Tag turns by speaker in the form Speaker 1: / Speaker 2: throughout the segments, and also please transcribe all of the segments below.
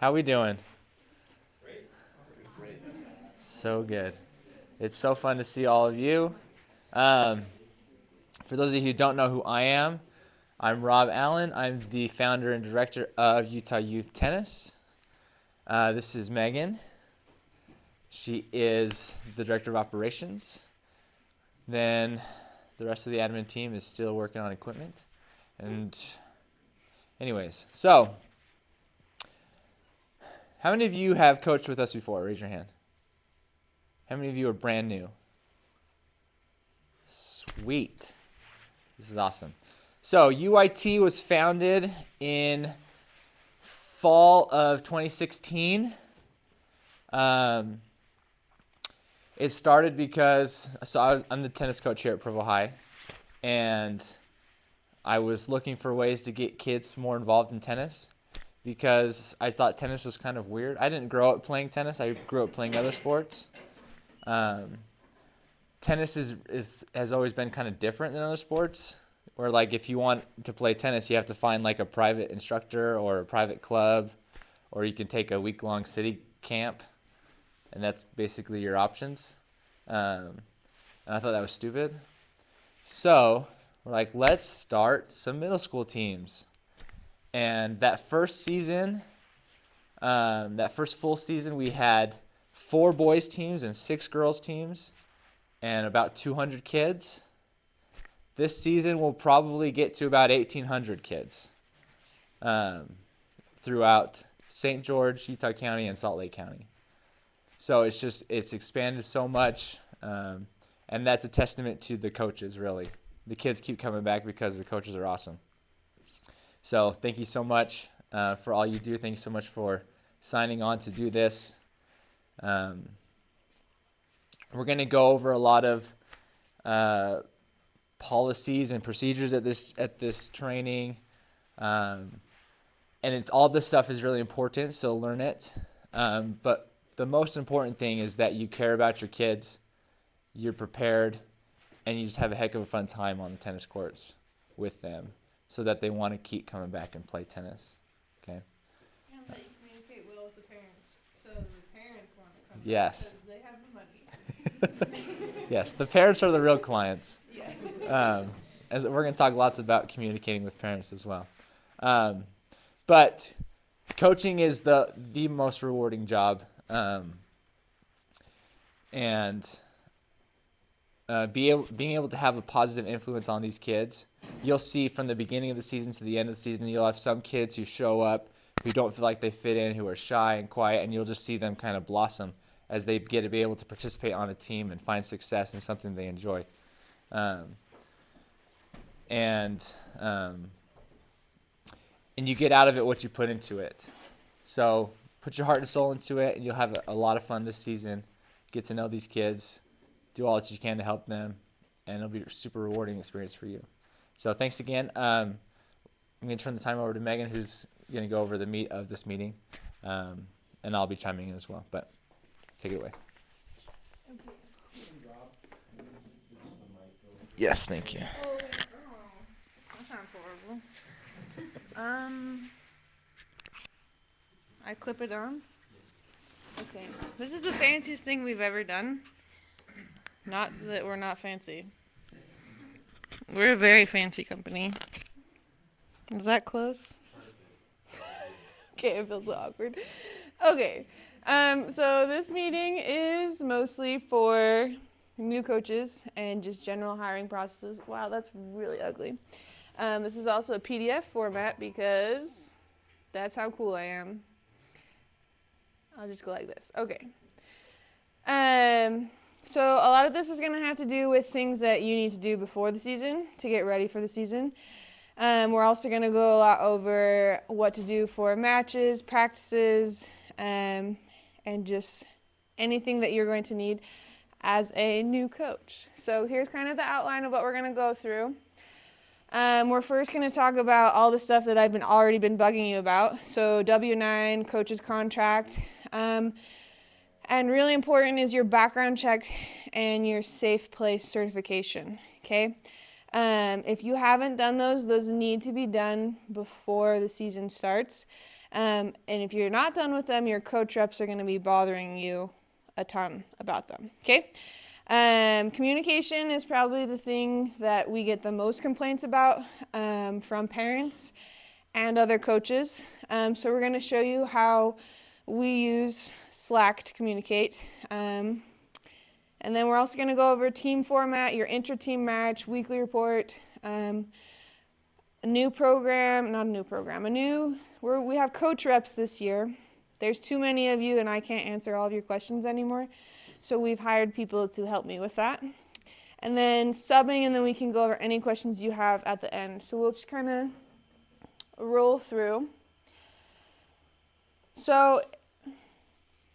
Speaker 1: How we doing? Great. So good. It's so fun to see all of you. For those of you who don't know who I am, I'm Rob Allen. I'm the founder and director of Utah Youth Tennis. This is Megan. She is the director of operations. Then the rest of the admin team is still working on equipment. And anyways, so how many of you have coached with us before? Raise your hand. How many of you are brand new? Sweet. This is awesome. So UYT was founded in fall of 2016. It started because I'm the tennis coach here at Provo High, and I was looking for ways to get kids more involved in tennis because I thought tennis was kind of weird. I didn't grow up playing tennis. I grew up playing other sports. Tennis has always been kind of different than other sports, where like if you want to play tennis, you have to find like a private instructor or a private club, or you can take a week-long city camp, and that's basically your options. And I thought that was stupid. So we're like, let's start some middle school teams. And that first season, that first full season, we had 4 boys teams and 6 girls teams and about 200 kids. This season we'll probably get to about 1,800 kids throughout St. George, Utah County, and Salt Lake County. So it's expanded so much, and that's a testament to the coaches, really. The kids keep coming back because the coaches are awesome. So thank you so much for all you do. Thank you so much for signing on to do this. We're going to go over a lot of policies and procedures at this training, and it's all this stuff is really important. So learn it. But the most important thing is that you care about your kids, you're prepared, and you just have a heck of a fun time on the tennis courts with them, so that they want to keep coming back and play tennis. Okay.
Speaker 2: And that you communicate well with the parents, so the parents want to come.
Speaker 1: Yes.
Speaker 2: Because they have the money.
Speaker 1: Yes, the parents are the real clients.
Speaker 2: Yeah.
Speaker 1: As we're going to talk lots about communicating with parents as well. But coaching is the most rewarding job, and being able to have a positive influence on these kids. You'll see from the beginning of the season to the end of the season, you'll have some kids who show up who don't feel like they fit in, who are shy and quiet, and you'll just see them kind of blossom as they get to be able to participate on a team and find success in something they enjoy. And you get out of it what you put into it. So put your heart and soul into it, and you'll have a lot of fun this season. Get to know these kids, do all that you can to help them, and it'll be a super rewarding experience for you. So thanks again. I'm going to turn the time over to Megan, who's going to go over the meat of this meeting, and I'll be chiming in as well. But take it away. Yes, thank you.
Speaker 2: Oh, wait. Oh, that sounds horrible. I clip it on. Okay. This is the fanciest thing we've ever done. Not that we're not fancy. We're a very fancy company. Is that close? Okay, it feels so awkward. Okay. So this meeting is mostly for new coaches and just general hiring processes. Wow, that's really ugly. This is also a PDF format because that's how cool I am. I'll just go like this. Okay. So a lot of this is going to have to do with things that you need to do before the season to get ready for the season. We're also going to go a lot over what to do for matches, practices, and just anything that you're going to need as a new coach. So here's kind of the outline of what we're going to go through. We're first going to talk about all the stuff that I've already been bugging you about. So W-9, coach's contract. And really important is your background check and your safe place certification, okay? If you haven't done those need to be done before the season starts. And if you're not done with them, your coach reps are going to be bothering you a ton about them. Okay? Communication is probably the thing that we get the most complaints about from parents and other coaches. So we're going to show you how we use Slack to communicate. And then we're also going to go over team format, your inter-team match, weekly report, we have coach reps this year. There's too many of you and I can't answer all of your questions anymore. So we've hired people to help me with that. And then subbing, and then we can go over any questions you have at the end. So we'll just kind of roll through. So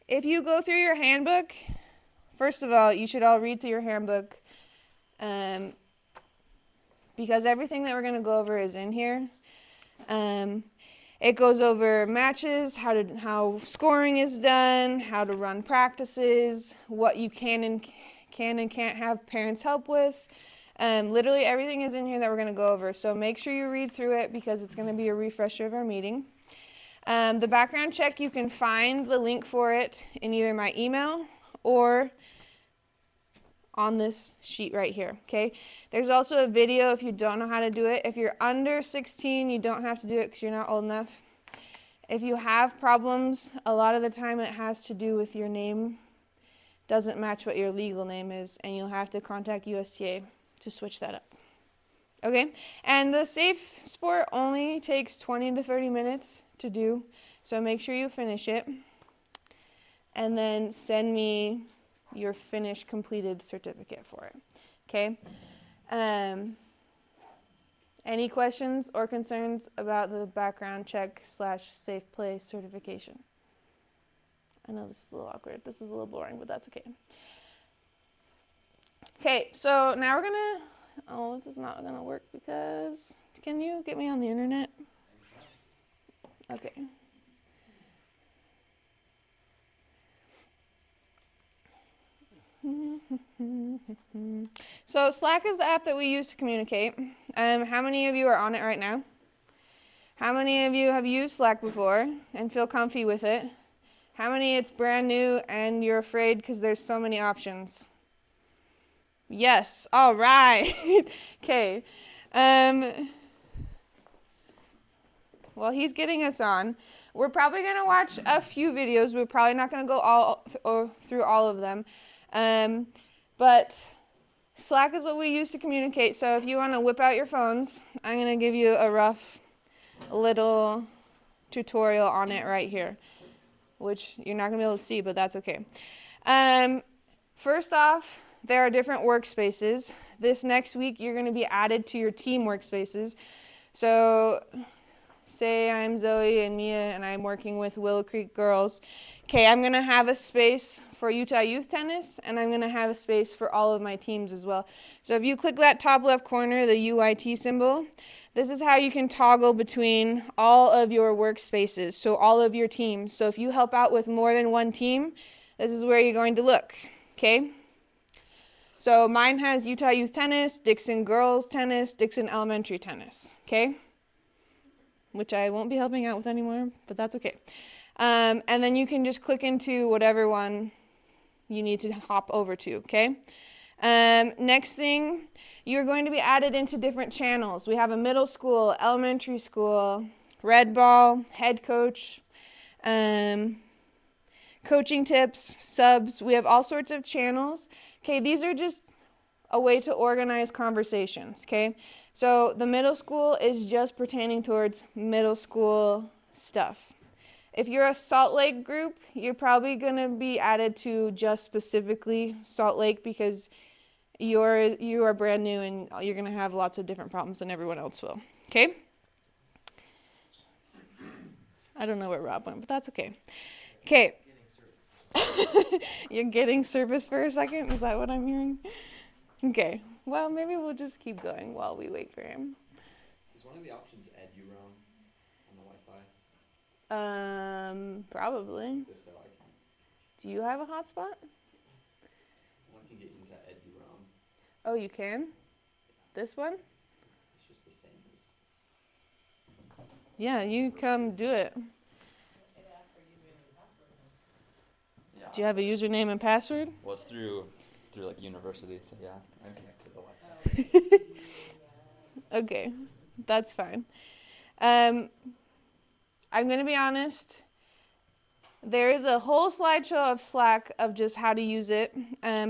Speaker 2: if you go through your handbook, first of all, you should all read through your handbook because everything that we're going to go over is in here. It goes over matches, how scoring is done, how to run practices, what you can and can't have parents help with. Literally everything is in here that we're going to go over. So make sure you read through it because it's going to be a refresher of our meeting. The background check, you can find the link for it in either my email or on this sheet right here, okay? There's also a video if you don't know how to do it. If you're under 16, you don't have to do it because you're not old enough. If you have problems, a lot of the time it has to do with your name doesn't match what your legal name is, and you'll have to contact USTA to switch that up. Okay? And the safe sport only takes 20 to 30 minutes to do, so make sure you finish it. And then send me your finished completed certificate for it. Okay? Any questions or concerns about the background check / safe play certification? I know this is a little awkward. This is a little boring, but that's okay. Okay, so now we're gonna, this is not gonna work because, can you get me on the internet? Okay. So Slack is the app that we use to communicate. How many of you are on it right now? How many of you have used Slack before and feel comfy with it? How many it's brand new and you're afraid because there's so many options? Yes, all right. Okay. Well, he's getting us on. We're probably going to watch a few videos. We're probably not going to go through all of them. But Slack is what we use to communicate. So if you want to whip out your phones, I'm going to give you a rough little tutorial on it right here, which you're not going to be able to see, but that's okay. First off, there are different workspaces. This next week, you're going to be added to your team workspaces. So say I'm Zoe and Mia and I'm working with Willow Creek Girls. Okay, I'm going to have a space for Utah Youth Tennis, and I'm going to have a space for all of my teams as well. So if you click that top left corner, the UYT symbol, this is how you can toggle between all of your workspaces, so all of your teams. So if you help out with more than one team, this is where you're going to look, okay? So mine has Utah Youth Tennis, Dixon Girls Tennis, Dixon Elementary Tennis, okay? Which I won't be helping out with anymore, but that's okay. And then you can just click into whatever one you need to hop over to, okay? Next thing, you're going to be added into different channels. We have a middle school, elementary school, red ball, head coach, coaching tips, subs. We have all sorts of channels. Okay, these are just a way to organize conversations, okay? So the middle school is just pertaining towards middle school stuff. If you're a Salt Lake group, you're probably going to be added to just specifically Salt Lake because you are brand new and you're going to have lots of different problems than everyone else will, okay? I don't know where Rob went, but that's okay. Okay. You're getting service for a second? Is that what I'm hearing? Okay. Well, maybe we'll just keep going while we wait for him.
Speaker 3: Is one of the options EduRoam on the Wi-Fi?
Speaker 2: Probably.
Speaker 3: If so, I can.
Speaker 2: Do you have a hotspot?
Speaker 3: Well, I can get into EduRoam.
Speaker 2: Oh, you can? This one?
Speaker 3: It's just the same as.
Speaker 2: Yeah, you come do it.
Speaker 3: Yeah.
Speaker 2: Do you have a username and password?
Speaker 3: Well, it's through like university, so yeah, I'm connected to the Wi-Fi.
Speaker 2: Okay, that's fine. I'm going to be honest. There is a whole slideshow of Slack of just how to use it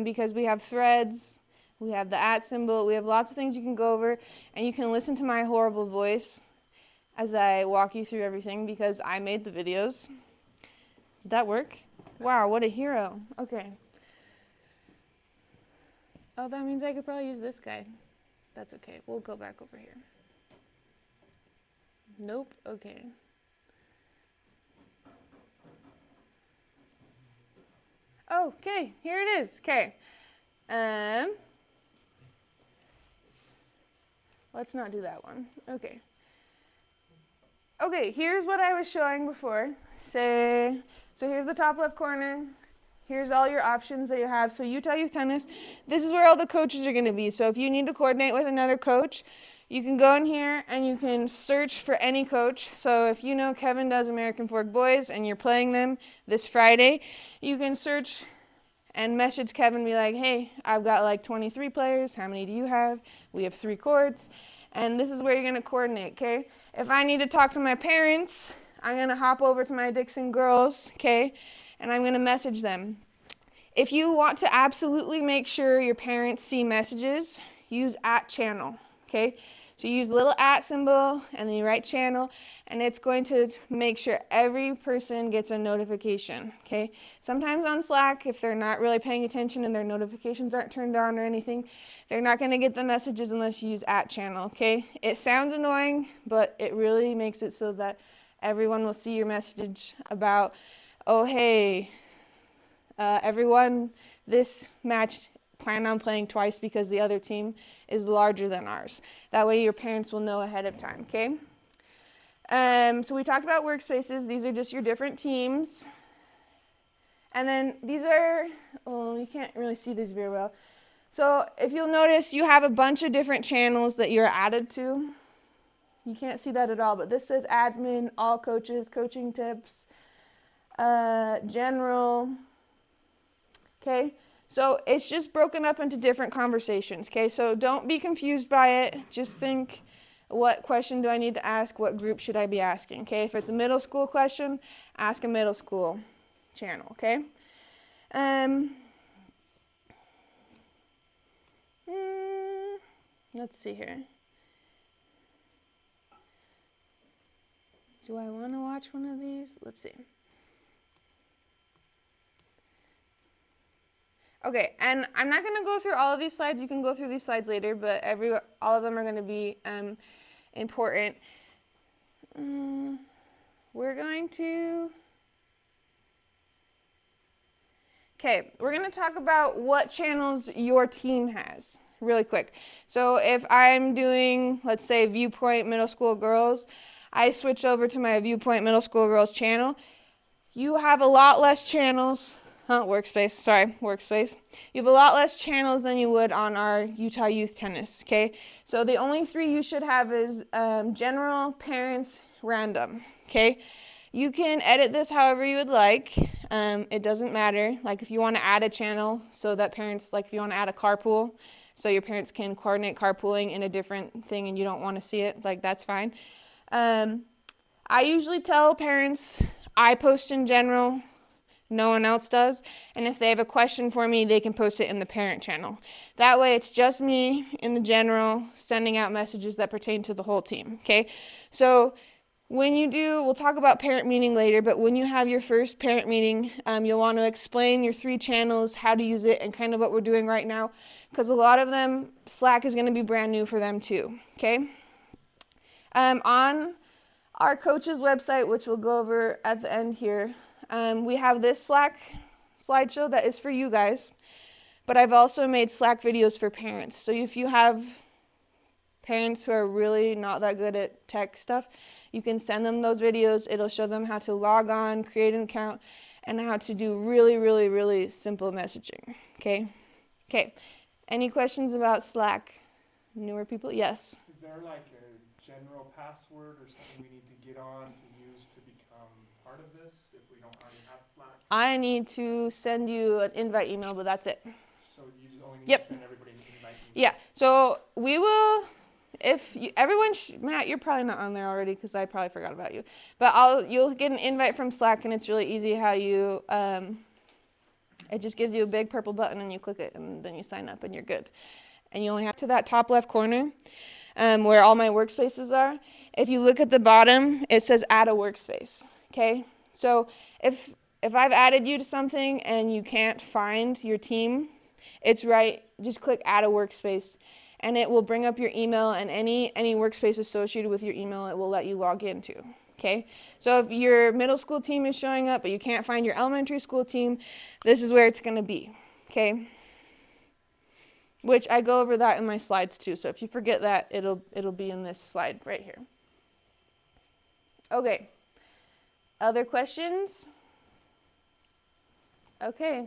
Speaker 2: because we have threads, we have the @ symbol, we have lots of things you can go over, and you can listen to my horrible voice as I walk you through everything because I made the videos. Did that work? Wow, what a hero. Okay. Oh, that means I could probably use this guy. That's okay. We'll go back over here. Nope. Okay. Oh, okay. Here it is. Okay. Let's not do that one. Okay. Okay, here's what I was showing before. So here's the top left corner. Here's all your options that you have. So Utah Youth Tennis, this is where all the coaches are going to be. So if you need to coordinate with another coach, you can go in here and you can search for any coach. So if you know Kevin does American Fork Boys and you're playing them this Friday, you can search and message Kevin and be like, hey, I've got like 23 players. How many do you have? We have 3 courts. And this is where you're going to coordinate, okay? If I need to talk to my parents, I'm going to hop over to my Dixon girls, okay? And I'm going to message them. If you want to absolutely make sure your parents see messages, use @channel, okay? So you use the little @ symbol and then you write channel, and it's going to make sure every person gets a notification, okay? Sometimes on Slack, if they're not really paying attention and their notifications aren't turned on or anything, they're not going to get the messages unless you use @channel, okay? It sounds annoying, but it really makes it so that everyone will see your message about, oh, hey, everyone, this match plan on playing twice because the other team is larger than ours. That way your parents will know ahead of time, okay? So we talked about workspaces. These are just your different teams. And then these are, oh, you can't really see these very well. So if you'll notice, you have a bunch of different channels that you're added to. You can't see that at all, but this says admin, all coaches, coaching tips, general, okay? So it's just broken up into different conversations, okay? So don't be confused by it. Just think, what question do I need to ask? What group should I be asking, okay? If it's a middle school question, ask a middle school channel, okay? Let's see here. Do I want to watch one of these? Let's see. Okay, and I'm not going to go through all of these slides. You can go through these slides later, but all of them are going to be important. We're going to talk about what channels your team has really quick. So if I'm doing, let's say, Viewpoint Middle School Girls, I switch over to my Viewpoint Middle School Girls channel. You have a lot less channels. Workspace. You have a lot less channels than you would on our Utah Youth Tennis, okay? So the only 3 you should have is general, parents, random, okay? You can edit this however you would like. It doesn't matter. Like if you want to add a channel so that parents, like if you want to add a carpool so your parents can coordinate carpooling in a different thing and you don't want to see it, like that's fine. I usually tell parents I post in general. No one else does. And if they have a question for me, they can post it in the parent channel. That way it's just me in the general sending out messages that pertain to the whole team, okay? So when you do, we'll talk about parent meeting later, but when you have your first parent meeting, you'll want to explain your 3 channels, how to use it, and kind of what we're doing right now, because a lot of them, Slack is going to be brand new for them too, okay? On our coach's website, which we'll go over at the end here, we have this Slack slideshow that is for you guys, but I've also made Slack videos for parents. So if you have parents who are really not that good at tech stuff, you can send them those videos. It'll show them how to log on, create an account, and how to do really, really, really simple messaging, okay? Okay, any questions about Slack? Newer people? Yes?
Speaker 4: Is there like a general password or something we need to get on to use to become part of this if we don't already have Slack?
Speaker 2: I need to send you an invite email, but that's it.
Speaker 4: So you just only need
Speaker 2: Yep.
Speaker 4: to send everybody an invite.
Speaker 2: Yeah, so we will, everyone, Matt, you're probably not on there already because I probably forgot about you. But you'll get an invite from Slack, and it's really easy how you, it just gives you a big purple button and you click it and then you sign up and you're good. And you only have to that top left corner where all my workspaces are. If you look at the bottom, it says add a workspace, okay? So if I've added you to something and you can't find your team, it's right, just click add a workspace and it will bring up your email, and any workspace associated with your email it will let you log into, okay? So if your middle school team is showing up but you can't find your elementary school team, this is where it's gonna be, okay? Which I go over that in my slides too, so if you forget that, it'll be in this slide right here. Okay, other questions? Okay.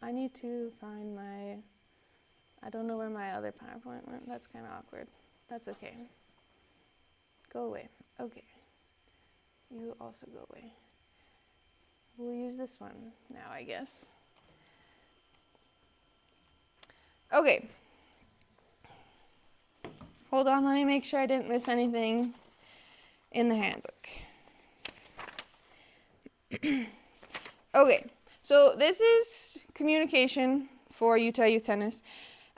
Speaker 2: I need to find I don't know where my other PowerPoint went. That's kind of awkward. That's okay. Go away. Okay. You also go away. We'll use this one now, I guess. Okay. Hold on, let me make sure I didn't miss anything in the handbook. Okay, so this is communication for Utah Youth Tennis.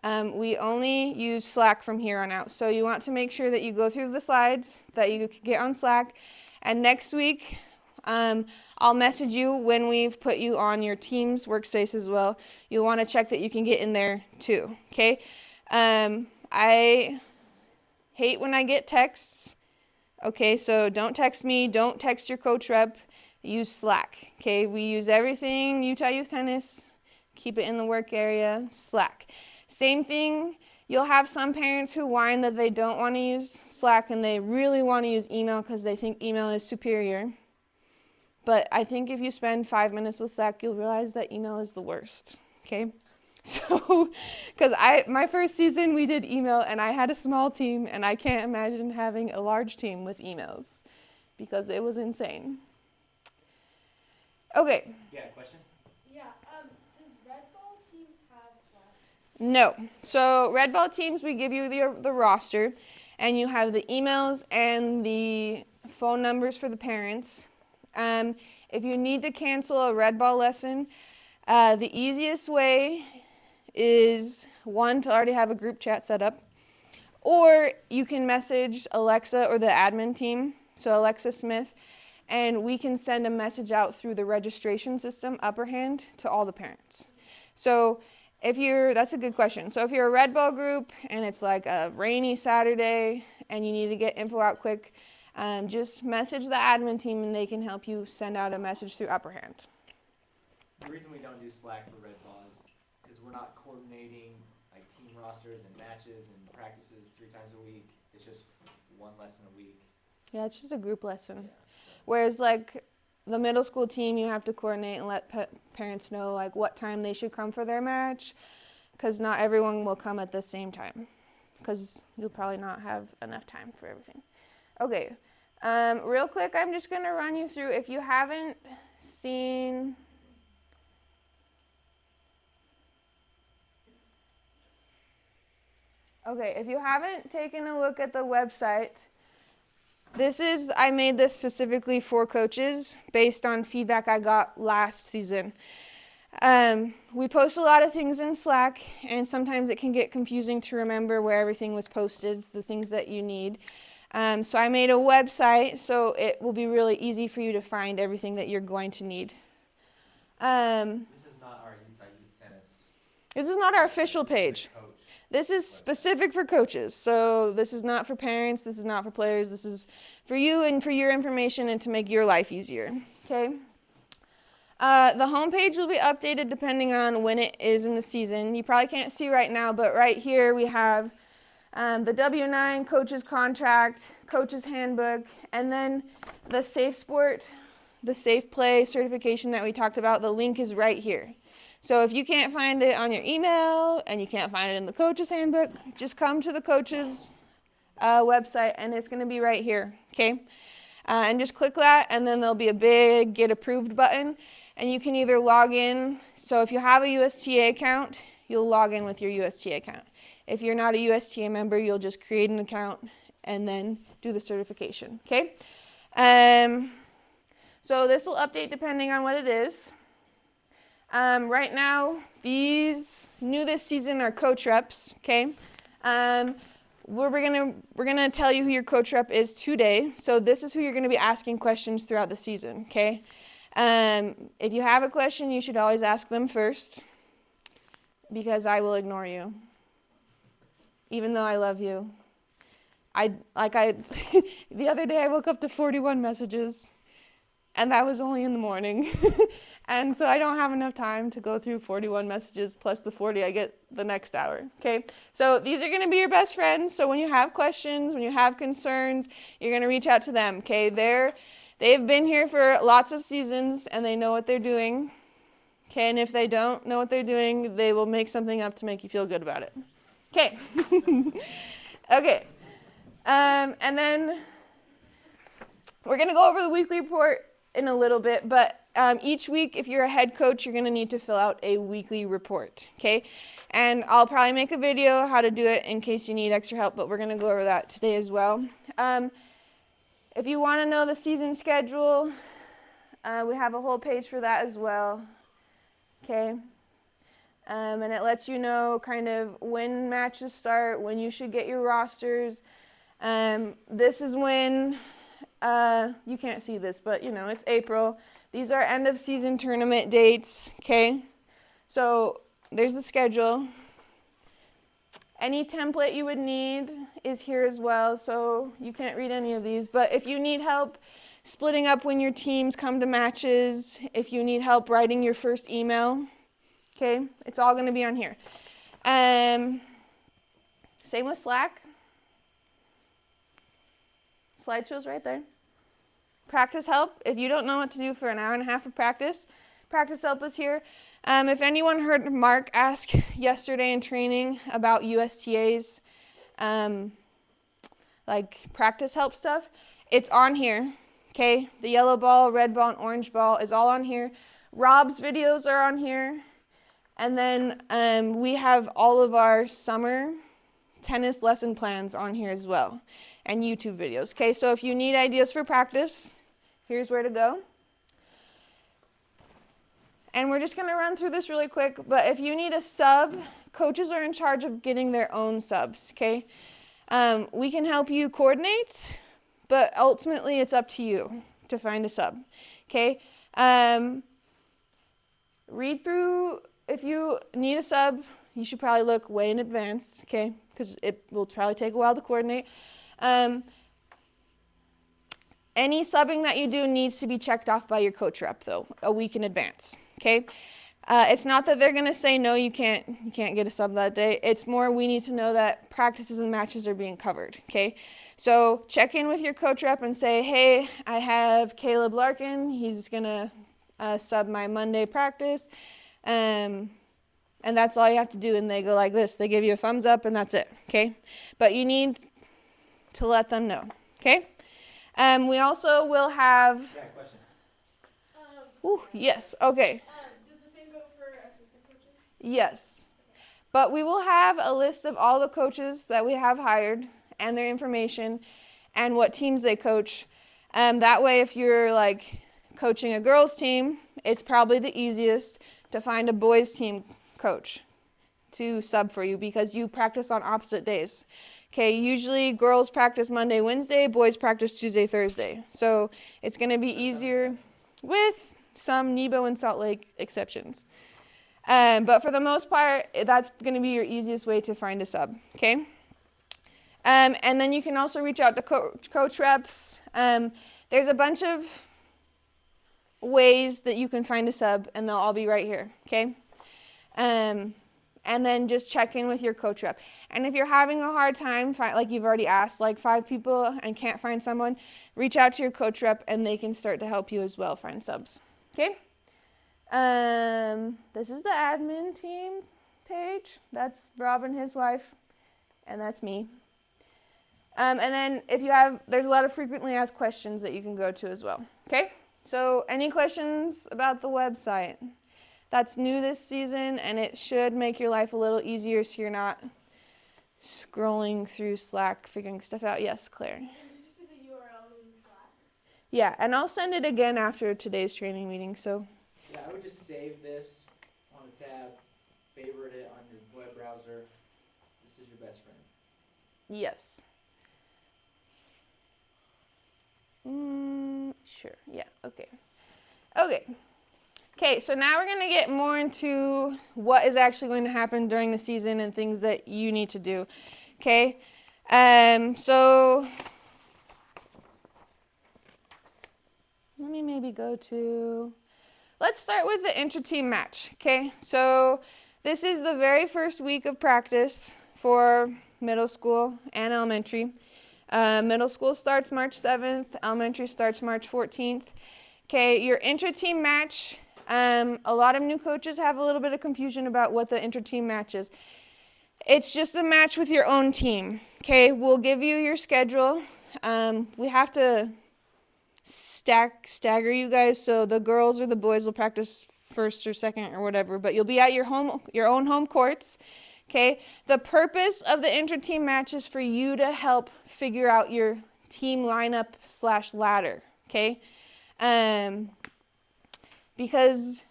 Speaker 2: We only use Slack from here on out. So you want to make sure that you go through the slides, that you get on Slack. And next week, I'll message you when we've put you on your team's workspace as well. You'll want to check that you can get in there too, okay? I hate when I get texts. Okay, so don't text me, don't text your coach rep. Use Slack, okay? We use everything Utah Youth Tennis. Keep it in the work area, Slack. Same thing, you'll have some parents who whine that they don't want to use Slack and they really want to use email because they think email is superior. But I think if you spend 5 minutes with Slack, you'll realize that email is the worst, okay? So, because my first season we did email and I had a small team and I can't imagine having a large team with emails because it was insane. Okay.
Speaker 1: Yeah, question?
Speaker 5: Yeah, does Red Ball teams have Slack?
Speaker 2: No. So Red Ball teams, we give you the roster and you have the emails and the phone numbers for the parents. If you need to cancel a Red Ball lesson, the easiest way is one, to already have a group chat set up, or you can message Alexa or the admin team, so Alexa Smith, and we can send a message out through the registration system, Upperhand, to all the parents. So that's a good question. So if you're a Red Ball group and it's like a rainy Saturday and you need to get info out quick, just message the admin team and they can help you send out a message through Upperhand.
Speaker 1: The reason we don't do Slack for Red Ball is because we're not coordinating like team rosters and matches and practices 3 times a week. It's just one lesson a week.
Speaker 2: Yeah, it's just a group lesson.
Speaker 1: Yeah, so.
Speaker 2: Whereas like the middle school team, you have to coordinate and let parents know like what time they should come for their match, because not everyone will come at the same time, because you'll probably not have enough time for everything. Okay, real quick, I'm just gonna run you through, if you haven't seen, if you haven't taken a look at the website, I made this specifically for coaches based on feedback I got last season. We post a lot of things in Slack, and sometimes it can get confusing to remember where everything was posted, the things that you need. So I made a website so it will be really easy for you to find everything that you're going to need.
Speaker 1: This is not our Utah Youth Tennis.
Speaker 2: This is not our official page. This is specific for coaches. So this is not for parents, this is not for players, this is for you and for your information and to make your life easier, okay? The homepage will be updated depending on when it is in the season. You probably can't see right now, but right here we have the W-9, coach's contract, coach's handbook, and then the Safe Sport, the Safe Play certification that we talked about. The link is right here. So if you can't find it on your email and you can't find it in the coach's handbook, just come to the coach's website, and it's going to be right here, okay? And just click that, and then there'll be a big Get Approved button, and you can either log in. So if you have a USTA account, you'll log in with your USTA account. If you're not a USTA member, you'll just create an account and then do the certification, okay? So this will update depending on what it is. Right now, these new this season are coach reps, okay? We're gonna tell you who your coach rep is today. So this is who you're gonna be asking questions throughout the season, okay? If you have a question, you should always ask them first, because I will ignore you, even though I love you. The other day I woke up to 41 messages, and that was only in the morning. And so I don't have enough time to go through 41 messages plus the 40 I get the next hour, okay? So these are gonna be your best friends. So when you have questions, when you have concerns, you're gonna reach out to them, okay? They've been here for lots of seasons, and they know what they're doing, okay? And if they don't know what they're doing, they will make something up to make you feel good about it, okay? Okay, and then we're gonna go over the weekly report in a little bit, but each week, if you're a head coach, you're going to need to fill out a weekly report, okay? And I'll probably make a video how to do it in case you need extra help, but we're going to go over that today as well. If you want to know the season schedule, we have a whole page for that as well, okay? And it lets you know kind of when matches start, when you should get your rosters. This is when, you can't see this, but you know, it's April. These are end of season tournament dates, okay? So there's the schedule. Any template you would need is here as well, so you can't read any of these. But if you need help splitting up when your teams come to matches, if you need help writing your first email, okay, it's all gonna be on here. Same with Slack. Slideshow's right there. Practice help. If you don't know what to do for an hour and a half of practice, practice help is here. If anyone heard Mark ask yesterday in training about USTA's like practice help stuff, it's on here, okay? The yellow ball, red ball, and orange ball is all on here. Rob's videos are on here. And then we have all of our summer tennis lesson plans on here as well, and YouTube videos, okay? So if you need ideas for practice, here's where to go. And we're just gonna run through this really quick, but if you need a sub, coaches are in charge of getting their own subs, okay? We can help you coordinate, but ultimately it's up to you to find a sub, okay? Read through, if you need a sub, you should probably look way in advance, okay? Because it will probably take a while to coordinate. Any subbing that you do needs to be checked off by your coach rep, though, a week in advance, okay? It's not that they're going to say, no, you can't get a sub that day. It's more we need to know that practices and matches are being covered, okay? So check in with your coach rep and say, hey, I have Caleb Larkin. He's going to sub my Monday practice. And that's all you have to do. And they go like this. They give you a thumbs up, and that's it, okay? But you need to let them know, okay? We also will have...
Speaker 4: Yeah, question.
Speaker 2: Ooh, yes, okay.
Speaker 5: Does the same go for assistant coaches?
Speaker 2: Yes. But we will have a list of all the coaches that we have hired and their information and what teams they coach. That way, if you're like coaching a girls team, it's probably the easiest to find a boys team coach to sub for you because you practice on opposite days. Okay, usually girls practice Monday, Wednesday, boys practice Tuesday, Thursday. So it's going to be easier with some Nebo and Salt Lake exceptions. But for the most part, that's going to be your easiest way to find a sub, okay? And then you can also reach out to coach reps. There's a bunch of ways that you can find a sub, and they'll all be right here, okay? And then just check in with your coach rep. And if you're having a hard time, like you've already asked like 5 people and can't find someone, reach out to your coach rep and they can start to help you as well find subs, okay? This is the admin team page. That's Rob and his wife, and that's me. And then there's a lot of frequently asked questions that you can go to as well. Okay? So any questions about the website? That's new this season, and it should make your life a little easier so you're not scrolling through Slack, figuring stuff out. Yes, Claire?
Speaker 5: And did you say the URL was in Slack?
Speaker 2: Yeah, and I'll send it again after today's training meeting, so.
Speaker 1: Yeah, I would just save this on a tab, favorite it on your web browser. This is your best friend.
Speaker 2: Yes. Sure, yeah, okay. Okay, so now we're going to get more into what is actually going to happen during the season and things that you need to do. Okay, so let me maybe let's start with the inter-team match. Okay, so this is the very first week of practice for middle school and elementary. Middle school starts March 7th, elementary starts March 14th. Okay, your inter-team match. A lot of new coaches have a little bit of confusion about what the inter-team match is. It's just a match with your own team. Okay, we'll give you your schedule. We have to stagger you guys, so the girls or the boys will practice first or second or whatever, but you'll be at your own home courts. Okay, the purpose of the inter-team match is for you to help figure out your team lineup / ladder. Okay. Because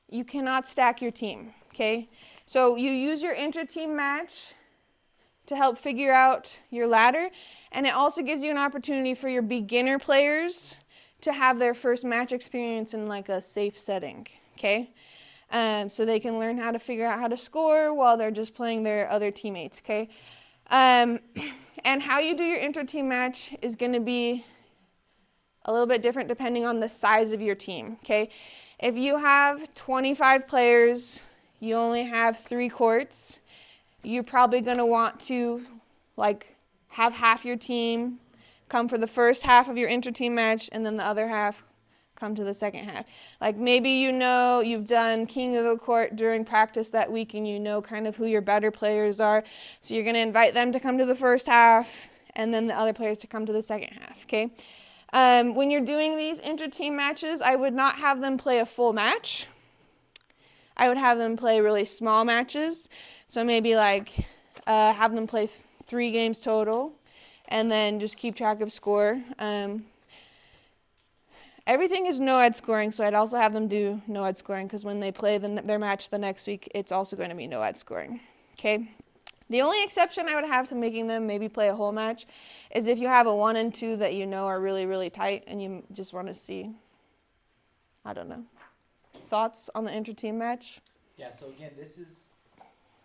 Speaker 2: you cannot stack your team, okay? So you use your inter-team match to help figure out your ladder, and it also gives you an opportunity for your beginner players to have their first match experience in like a safe setting, okay? So they can learn how to figure out how to score while they're just playing their other teammates, okay? And how you do your inter-team match is going to be a little bit different depending on the size of your team, okay? If you have 25 players, you only have 3 courts, you're probably going to want to have half your team come for the first half of your inter-team match and then the other half come to the second half. Like maybe you've done king of the court during practice that week and you know kind of who your better players are, so you're going to invite them to come to the first half and then the other players to come to the second half, okay? When you're doing these inter-team matches, I would not have them play a full match. I would have them play really small matches. So maybe have them play 3 games total and then just keep track of score. Everything is no-ad scoring, so I'd also have them do no-ad scoring because when they play their match the next week, it's also going to be no-ad scoring, okay? The only exception I would have to making them maybe play a whole match is if you have a 1 and 2 that you know are really, really tight and you just want to see, I don't know, thoughts on the inter-team match?
Speaker 1: Yeah, so again,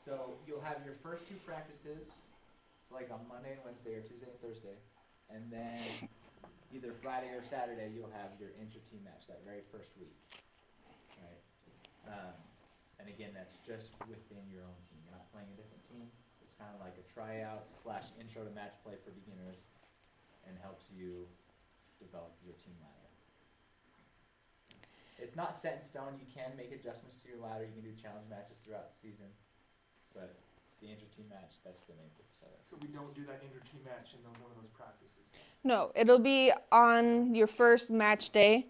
Speaker 1: so you'll have your first 2 practices, like on Monday and Wednesday or Tuesday and Thursday, and then either Friday or Saturday you'll have your inter-team match that very first week, right? And again, that's just within your own team. You're not playing a different team. It's kind of like a tryout / intro to match play for beginners and helps you develop your team ladder. It's not set in stone. You can make adjustments to your ladder. You can do challenge matches throughout the season, but the inter-team match, that's the main purpose of it.
Speaker 4: So we don't do that inter-team match in one of those practices.
Speaker 2: No, it'll be on your first match day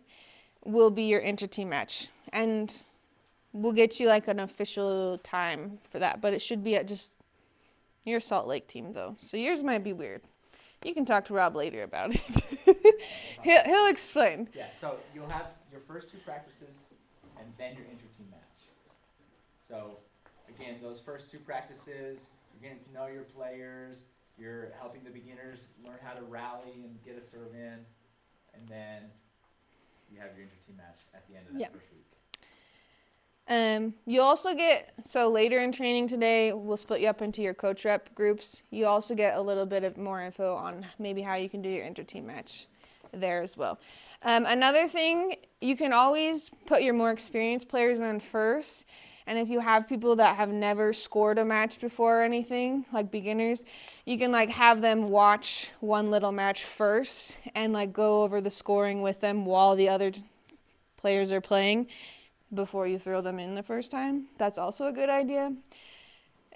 Speaker 2: will be your inter-team match. And we'll get you like an official time for that, but it should be at just your Salt Lake team though. So yours might be weird. You can talk to Rob later about it. He'll explain.
Speaker 1: Yeah, so you'll have your first 2 practices and then your inter-team match. So again, those first 2 practices, you're getting to know your players, you're helping the beginners learn how to rally and get a serve in, and then you have your inter-team match at the end of that first week.
Speaker 2: You also so later in training today, we'll split you up into your coach rep groups. You also get a little bit of more info on maybe how you can do your inter-team match there as well. Another thing, you can always put your more experienced players on first. And if you have people that have never scored a match before or anything, like beginners, you can have them watch one little match first and go over the scoring with them while the other players are playing before you throw them in the first time. That's also a good idea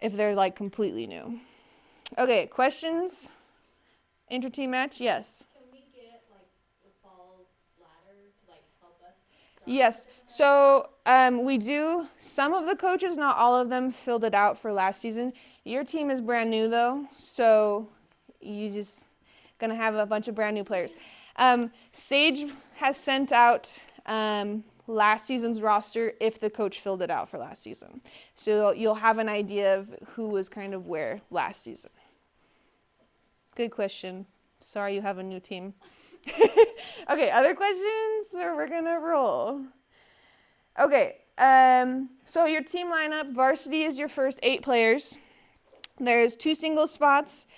Speaker 2: if they're completely new. Okay, questions Inter-team match? Yes.
Speaker 5: Can we get like the fall ladder to like help us?
Speaker 2: Yes. So we do. Some of the coaches, not all of them, filled it out for last season. Your team is brand new though, so you just gonna have a bunch of brand new players. Sage has sent out last season's roster if the coach filled it out for last season, so you'll have an idea of who was kind of where last season. Good question. Sorry you have a new team. Okay, other questions, or we're gonna roll? Okay, so your team lineup, varsity is your first 8 players. There's 2 singles spots,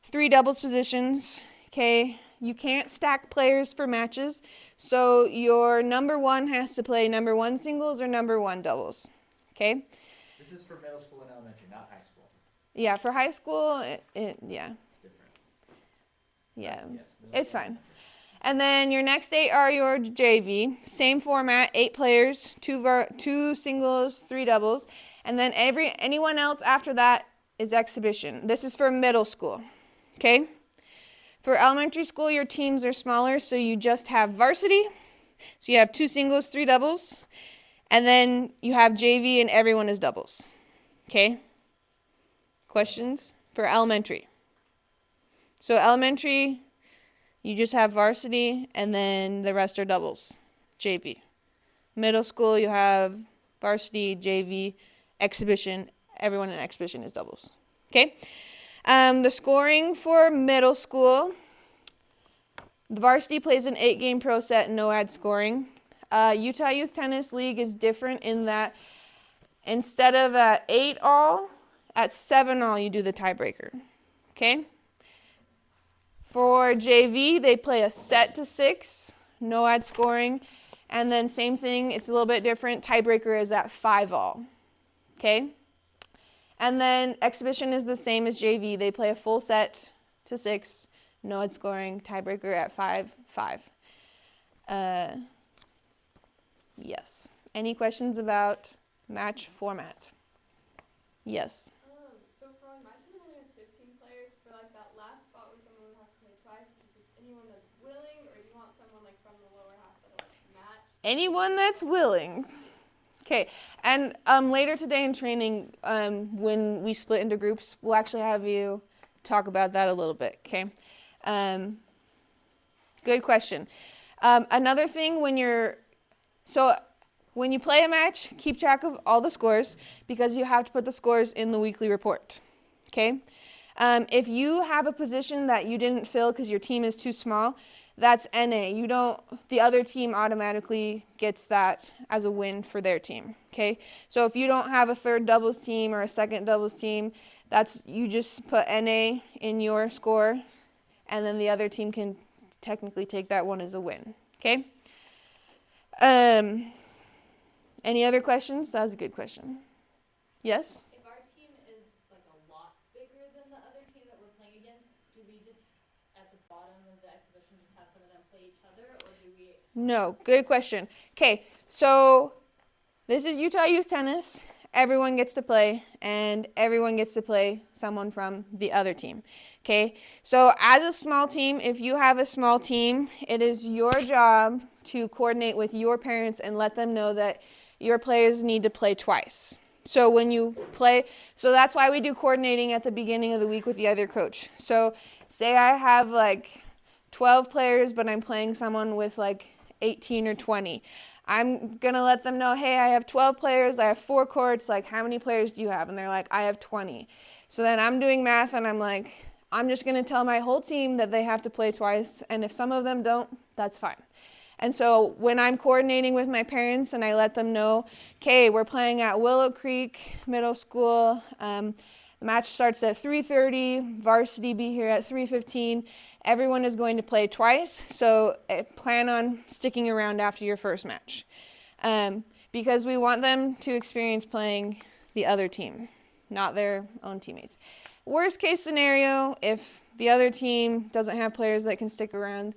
Speaker 2: 3 doubles positions, okay? You can't stack players for matches, so your number 1 has to play number 1 singles or number 1 doubles, okay?
Speaker 1: This is for middle school and elementary, not high school.
Speaker 2: Yeah, for high school, yeah.
Speaker 1: It's different.
Speaker 2: Yeah,
Speaker 1: Yes,
Speaker 2: it's fine. And then your next 8 are your JV. Same format, 8 players, 2 singles, 3 doubles. And then anyone else after that is exhibition. This is for middle school, okay? For elementary school, your teams are smaller, so you just have varsity. So you have 2 singles, 3 doubles. And then you have JV and everyone is doubles, okay? Questions for elementary? So elementary, you just have varsity, and then the rest are doubles, JV. Middle school, you have varsity, JV, exhibition. Everyone in exhibition is doubles. Okay? The scoring for middle school, the varsity plays an 8-game pro set, no ad scoring. Utah Youth Tennis League is different in that instead of at 8 all, at 7 all, you do the tiebreaker. Okay? For JV, they play a set to 6, no ad scoring. And then same thing, it's a little bit different. Tiebreaker is at 5 all. Okay? And then exhibition is the same as JV. They play a full set to 6, no ad scoring, tiebreaker at 5, 5. Yes. Any questions about match format? Yes.
Speaker 5: So for like my team only has 15 players. For like that last spot where someone would have to play twice, is it just anyone that's willing, or do you want someone like from the lower half that'll like match?
Speaker 2: Anyone that's willing. Okay, and later today in training, when we split into groups, we'll actually have you talk about that a little bit, okay? Good question. Another thing when you play a match, keep track of all the scores because you have to put the scores in the weekly report, okay? If you have a position that you didn't fill because your team is too small, that's NA. The other team automatically gets that as a win for their team, okay? So if you don't have a third doubles team or a second doubles team, you just put NA in your score, and then the other team can technically take that one as a win, okay? Any other questions? That was a good question. Yes?
Speaker 5: If our team is like a lot bigger than the other team that we're playing against, do we just at the bottom of the exhibition just have some of them play each other, or do we?
Speaker 2: No, good question. Okay, so this is Utah Youth Tennis. Everyone gets to play, and everyone gets to play someone from the other team. Okay, so as a small team, if you have a small team, it is your job to coordinate with your parents and let them know that your players need to play twice. So when you play, so that's why we do coordinating at the beginning of the week with the other coach. So say I have like 12 players, but I'm playing someone with like 18 or 20. I'm going to let them know, hey, I have 12 players, I have 4 courts, like how many players do you have? And they're like, I have 20. So then I'm doing math and I'm like, I'm just going to tell my whole team that they have to play twice, and if some of them don't, that's fine. And so when I'm coordinating with my parents and I let them know, okay, we're playing at Willow Creek Middle School, the match starts at 3:30, varsity be here at 3:15. Everyone is going to play twice, so plan on sticking around after your first match. Because we want them to experience playing the other team, not their own teammates. Worst case scenario, if the other team doesn't have players that can stick around,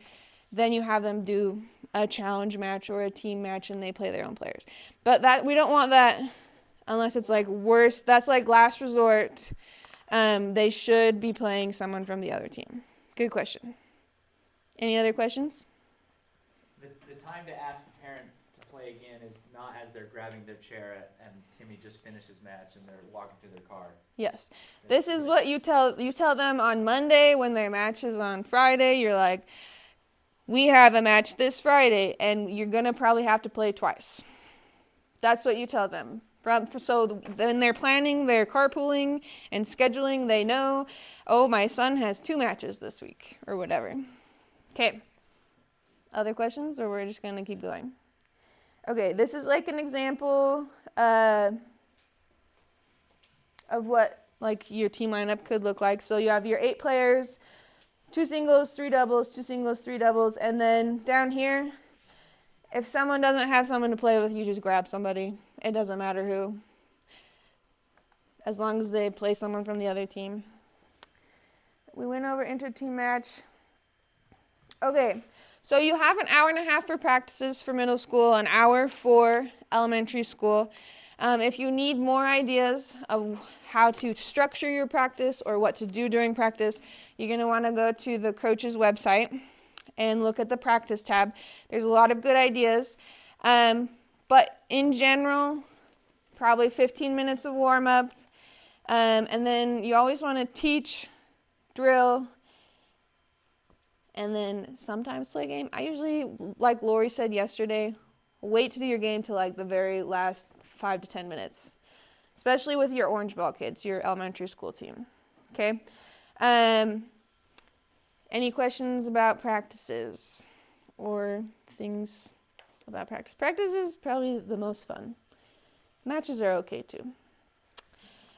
Speaker 2: then you have them do a challenge match or a team match and they play their own players. But that we don't want that unless it's like worse. That's like last resort. They should be playing someone from the other team. Good question. Any other questions?
Speaker 1: The time to ask the parent to play again is not as they're grabbing their chair and Timmy just finished his match and they're walking to their car.
Speaker 2: Yes. This is what you tell them on Monday when their match is on Friday. You're like, we have a match this Friday and you're going to probably have to play twice. That's what you tell them. So when they're planning their carpooling and scheduling, they know, oh, my son has 2 matches this week or whatever. Okay. Other questions, or we're just going to keep going? Okay, this is like an example of what like your team lineup could look like. So you have your 8 players, 2 singles, 3 doubles, 2 singles, 3 doubles, and then down here, if someone doesn't have someone to play with, you just grab somebody. It doesn't matter who, as long as they play someone from the other team. We went over inter-team match. Okay, so you have an hour and a half for practices for middle school, an hour for elementary school. If you need more ideas of how to structure your practice or what to do during practice, you're going to want to go to the coach's website and look at the practice tab. There's a lot of good ideas. But in general, probably 15 minutes of warm-up. And then you always want to teach, drill, and then sometimes play a game. I usually, like Lori said yesterday, wait to do your game till like the very last 5 to 10 minutes, especially with your orange ball kids, your elementary school team. Okay? Any questions about practices or things about practice? Practice is probably the most fun. Matches are okay too.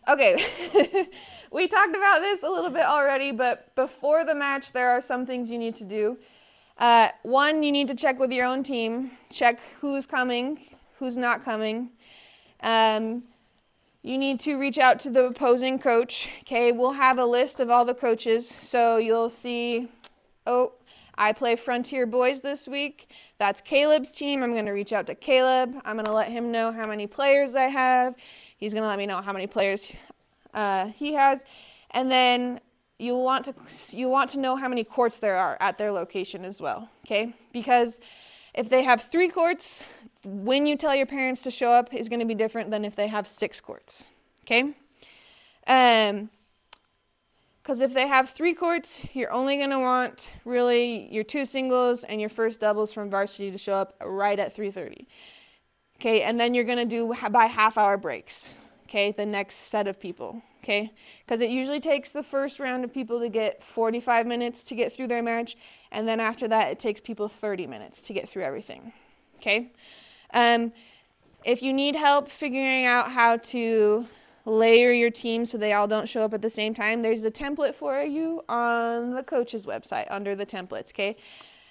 Speaker 2: Okay, we talked about this a little bit already, but before the match, there are some things you need to do. One, you need to check with your own team. Check who's coming, who's not coming. You need to reach out to the opposing coach. Okay, we'll have a list of all the coaches, so you'll see, oh, I play Frontier Boys this week. That's Caleb's team. I'm going to reach out to Caleb. I'm going to let him know how many players I have. He's going to let me know how many players he has. And then you want to know how many courts there are at their location as well, okay? Because if they have 3 courts, when you tell your parents to show up is going to be different than if they have 6 courts, okay? Because if they have 3 courts, you're only going to want really your 2 singles and your first doubles from varsity to show up right at 3:30. Okay, and then you're going to do by half-hour breaks, okay, the next set of people, okay? Because it usually takes the first round of people to get 45 minutes to get through their match, and then after that, it takes people 30 minutes to get through everything, okay? If you need help figuring out how to layer your team so they all don't show up at the same time, there's a template for you on the coach's website under the templates, okay?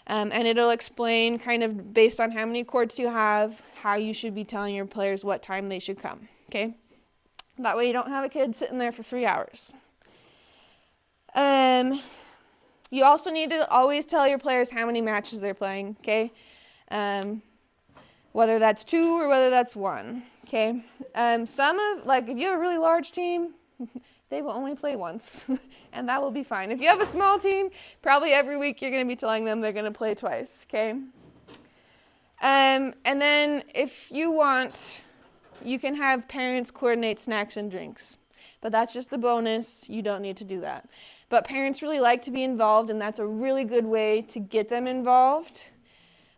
Speaker 2: And it'll explain kind of based on how many courts you have, how you should be telling your players what time they should come, okay? That way you don't have a kid sitting there for 3 hours. You also need to always tell your players how many matches they're playing, okay? Whether that's 2 or whether that's 1, okay? If you have a really large team, they will only play once, and that will be fine. If you have a small team, probably every week you're going to be telling them they're going to play twice, okay? And then if you want, you can have parents coordinate snacks and drinks, but that's just a bonus. You don't need to do that. But parents really like to be involved, and that's a really good way to get them involved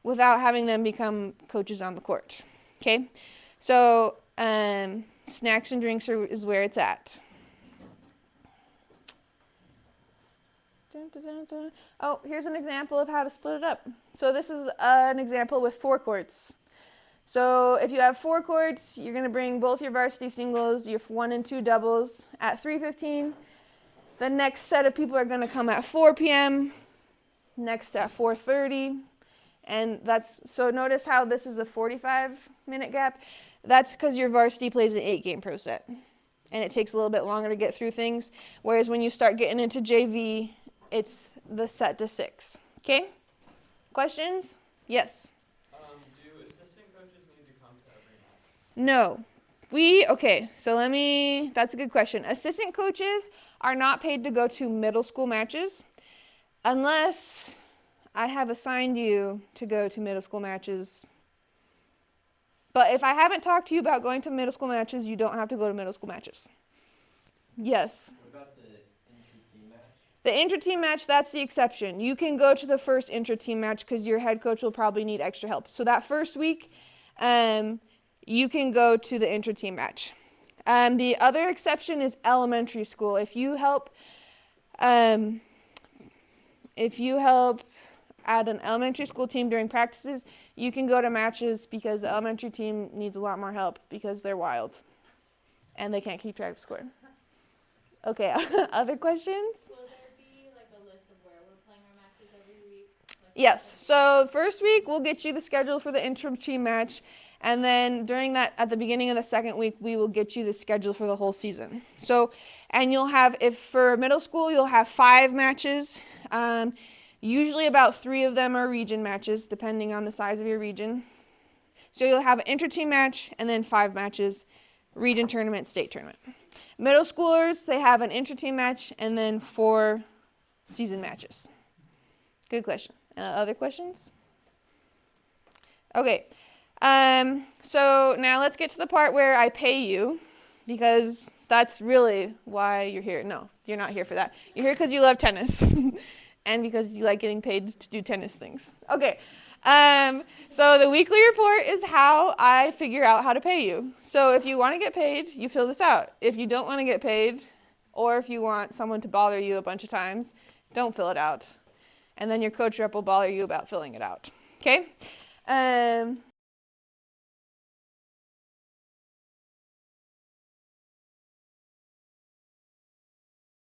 Speaker 2: without having them become coaches on the court, okay? So snacks and drinks is where it's at. Oh, here's an example of how to split it up. So this is an example with 4 courts. So if you have 4 courts, you're going to bring both your varsity singles, your 1 and 2 doubles at 3:15. The next set of people are going to come at 4 p.m., next at 4:30. And so notice how this is a 45-minute gap. That's because your varsity plays an 8-game pro set. And it takes a little bit longer to get through things. Whereas when you start getting into JV, it's the set to 6. Okay? Questions? Yes?
Speaker 3: Do assistant coaches need to come to every match?
Speaker 2: No. That's a good question. Assistant coaches are not paid to go to middle school matches. unless I have assigned you to go to middle school matches. But if I haven't talked to you about going to middle school matches, you don't have to go to middle school matches. Yes.
Speaker 6: What about the intra-team match?
Speaker 2: The intra-team match, that's the exception. You can go to the first intra-team match because your head coach will probably need extra help. So that first week, you can go to the intra-team match. The other exception is elementary school. If you help at an elementary school team during practices, you can go to matches because the elementary team needs a lot more help because they're wild and they can't keep track of score. Okay, other questions?
Speaker 7: Will there be like a list of where we're playing our matches every week? Like,
Speaker 2: Yes. So first week we'll get you the schedule for the interim team match, and then during that, at the beginning of the second week, we will get you the schedule for the whole season. So, and you'll have, if for middle school, you'll have 5 matches. Usually about 3 of them are region matches, depending on the size of your region. So you'll have an inter-team match and then 5 matches, region tournament, state tournament. Middle schoolers, they have an inter-team match and then 4 season matches. Good question. Other questions? Okay. So now let's get to the part where I pay you, because that's really why you're here. No, you're not here for that. You're here because you love tennis and because you like getting paid to do tennis things. Okay. So the weekly report is how I figure out how to pay you. So if you want to get paid, you fill this out. If you don't want to get paid, or if you want someone to bother you a bunch of times, don't fill it out. And then your coach rep will bother you about filling it out. Okay?